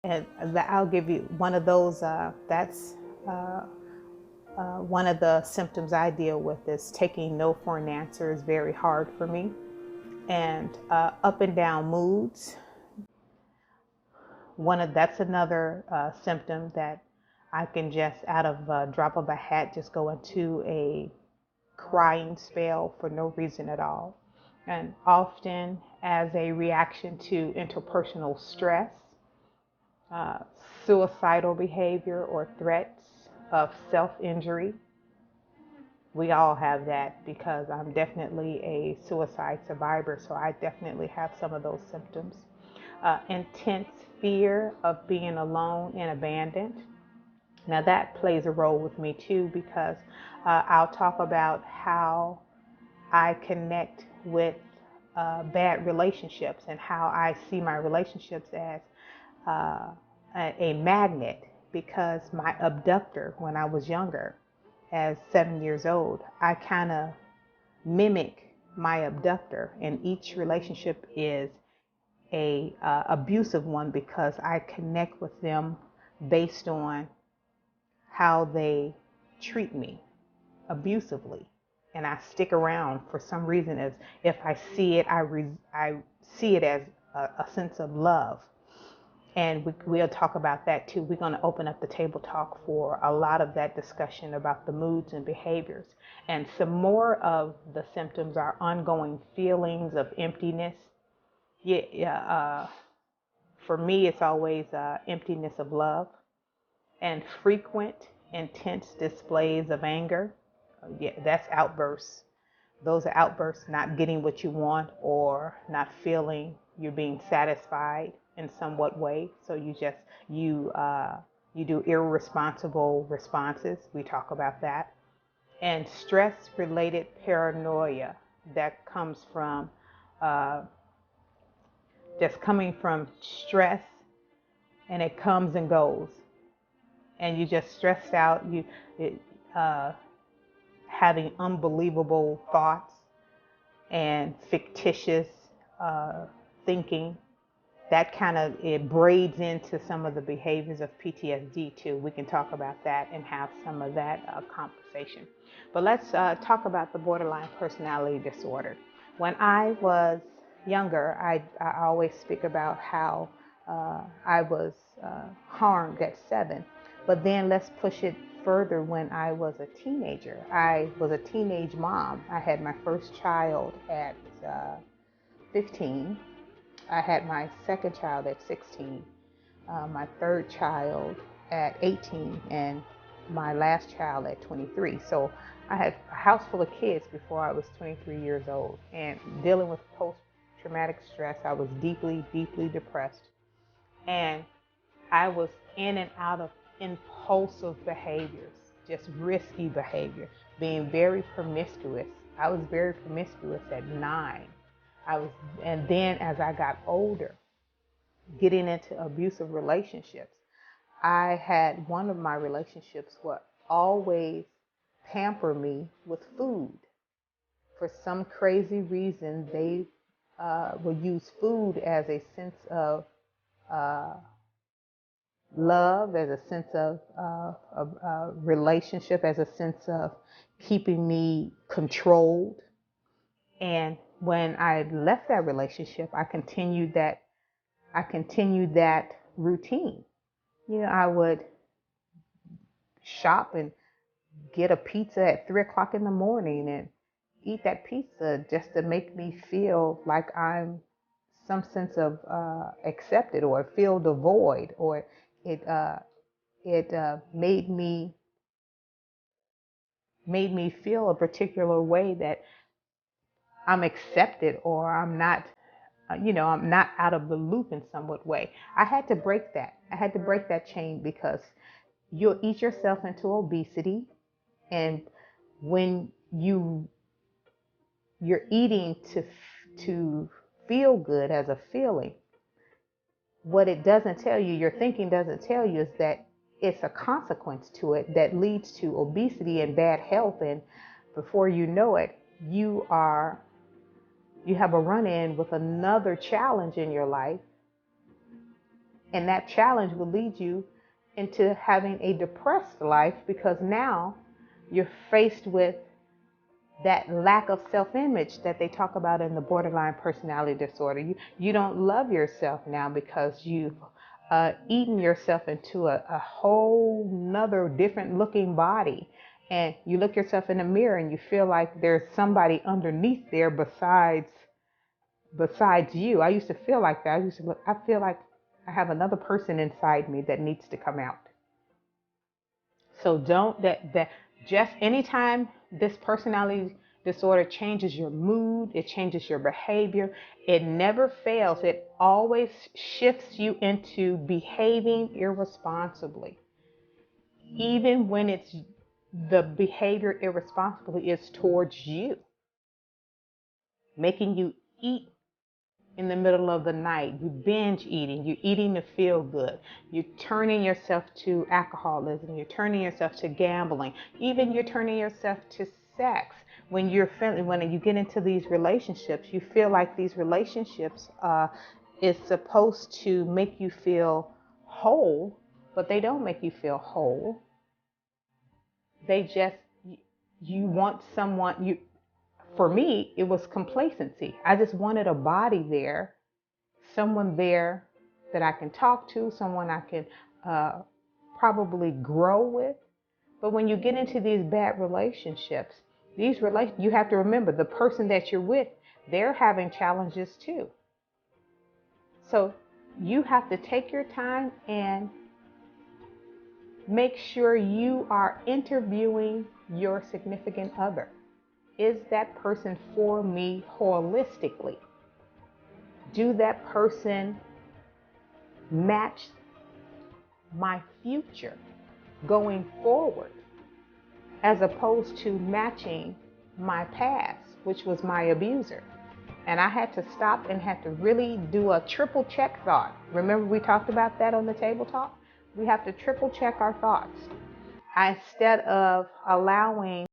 And I'll give you one of those, that's one of the symptoms I deal with is taking no for an answer is very hard for me. And up and down moods, that's another symptom that I can just out of a drop of a hat just go into a crying spell for no reason at all. And often as a reaction to interpersonal stress, uh, suicidal behavior or threats of self-injury. We all have that because I'm definitely a suicide survivor, so I definitely have some of those symptoms. Intense fear of being alone and abandoned. Now that plays a role with me too because I'll talk about how I connect with bad relationships and how I see my relationships as a magnet, because my abductor, when I was younger, as 7 years old, I kind of mimic my abductor, and each relationship is a abusive one because I connect with them based on how they treat me abusively, and I stick around for some reason. As if I see it, I see it as a sense of love. And we'll talk about that too. We're going to open up the table talk for a lot of that discussion about the moods and behaviors. And some more of the symptoms are ongoing feelings of emptiness. For me, it's always emptiness of love, and frequent, intense displays of anger. That's outbursts. Those are outbursts, not getting what you want or not feeling you're being satisfied in somewhat way. So you do irresponsible responses. We talk about that. And stress-related paranoia that comes from just coming from stress, and it comes and goes, and you just stressed out. Having unbelievable thoughts and fictitious thinking. That kind of, it braids into some of the behaviors of PTSD too. We can talk about that and have some of that conversation. But let's talk about the borderline personality disorder. When I was younger, I always speak about how I was harmed at 7. But then let's push it further. When I was a teenager, I was a teenage mom. I had my first child at 15. I had my second child at 16, my third child at 18, and my last child at 23. So I had a house full of kids before I was 23 years old. And dealing with post-traumatic stress, I was deeply, deeply depressed. And I was in and out of impulsive behaviors, just risky behavior, being very promiscuous. I was very promiscuous at 9. And then as I got older, getting into abusive relationships, I had one of my relationships would always pamper me with food. For some crazy reason, they would use food as a sense of love, as a sense of relationship, as a sense of keeping me controlled. And when I left that relationship, I continued that routine. I would shop and get a pizza at 3 o'clock in the morning and eat that pizza just to make me feel like I'm some sense of accepted, or feel the void, or it made me feel a particular way that I'm accepted, or I'm not, I'm not out of the loop in somewhat way. I had to break that. I had to break that chain, because you'll eat yourself into obesity. And when you're eating to feel good as a feeling, what it doesn't tell you, your thinking doesn't tell you, is that it's a consequence to it that leads to obesity and bad health. And before you know it, you have a run-in with another challenge in your life, And that challenge will lead you into having a depressed life, because now you're faced with that lack of self-image that they talk about in the borderline personality disorder. You don't love yourself now because you've eaten yourself into a whole nother different looking body. And you look yourself in the mirror and you feel like there's somebody underneath there besides you. I used to feel like that. I feel like I have another person inside me that needs to come out. So don't that just anytime this personality disorder changes your mood, it changes your behavior, it never fails. It always shifts you into behaving irresponsibly. Even when it's the behavior irresponsibly is towards you, making you eat in the middle of the night, you binge eating, you're eating to feel good, you're turning yourself to alcoholism, you're turning yourself to gambling, even you're turning yourself to sex. When you get into these relationships, you feel like these relationships is supposed to make you feel whole, but they don't make you feel whole. They just, you want someone, for me, it was complacency. I just wanted a body there, someone there that I can talk to, someone I can probably grow with. But when you get into these bad relationships, you have to remember the person that you're with, they're having challenges too. So you have to take your time and make sure you are interviewing your significant other. Is that person for me holistically? Do that person match my future going forward, as opposed to matching my past, which was my abuser? And I had to stop and had to really do a triple check thought. Remember we talked about that on the table talk? We have to triple check our thoughts. Instead of allowing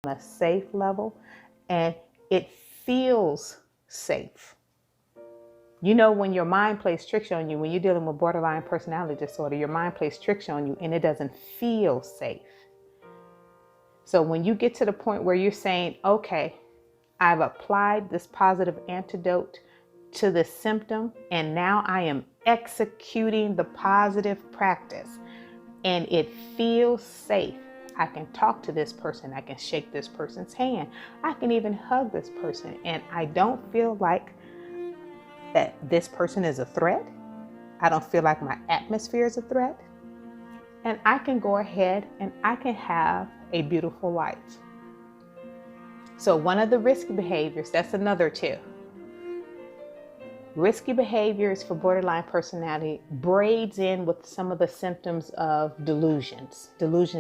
a safe level, and it feels safe. You know, when your mind plays tricks on you, when you're dealing with borderline personality disorder, your mind plays tricks on you and it doesn't feel safe. So when you get to the point where you're saying, okay, I've applied this positive antidote to the symptom, and now I am executing the positive practice, and it feels safe. I can talk to this person. I can shake this person's hand. I can even hug this person, and I don't feel like that this person is a threat. I don't feel like my atmosphere is a threat. And I can go ahead and I can have a beautiful life. So one of the risky behaviors, that's another tip. Risky behaviors for borderline personality braids in with some of the symptoms of delusion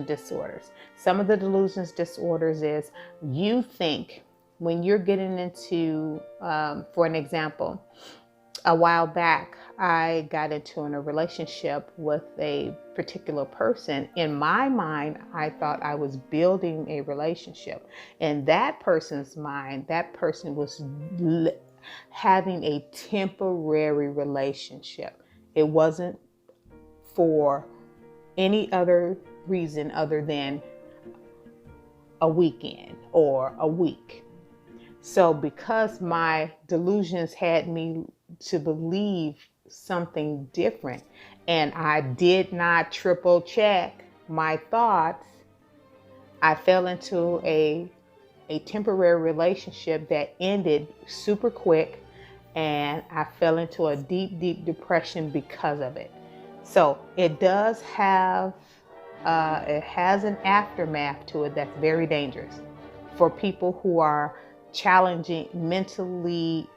disorders. Some of the delusions disorders is you think when you're getting into, for an example, a while back, I got into a relationship with a particular person. In my mind, I thought I was building a relationship. In that person's mind, that person was having a temporary relationship. It wasn't for any other reason other than a weekend or a week. So because my delusions had me to believe something different, and I did not triple check my thoughts, I fell into a temporary relationship that ended super quick, and I fell into a deep depression because of it. So it does have it has an aftermath to it that's very dangerous for people who are challenging, mentally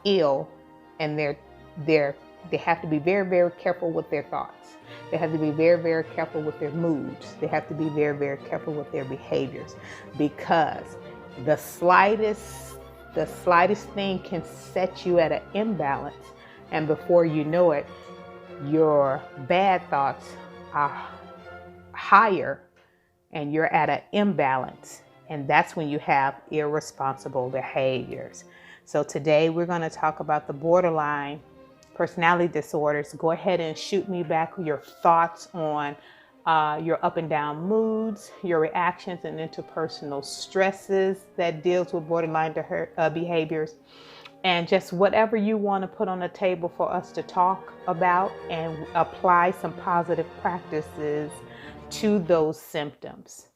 ill, and they have to be very careful with their thoughts. They have to be very careful with their moods. They have to be very careful with their behaviors, because the slightest thing can set you at an imbalance, and before you know it, your bad thoughts are higher and you're at an imbalance, and that's when you have irresponsible behaviors. So today we're going to talk about the borderline personality disorders. Go ahead and shoot me back your thoughts on your up and down moods, your reactions and interpersonal stresses that deals with borderline behaviors, and just whatever you want to put on the table for us to talk about and apply some positive practices to those symptoms.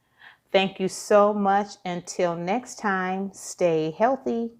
Thank you so much. Until next time, stay healthy.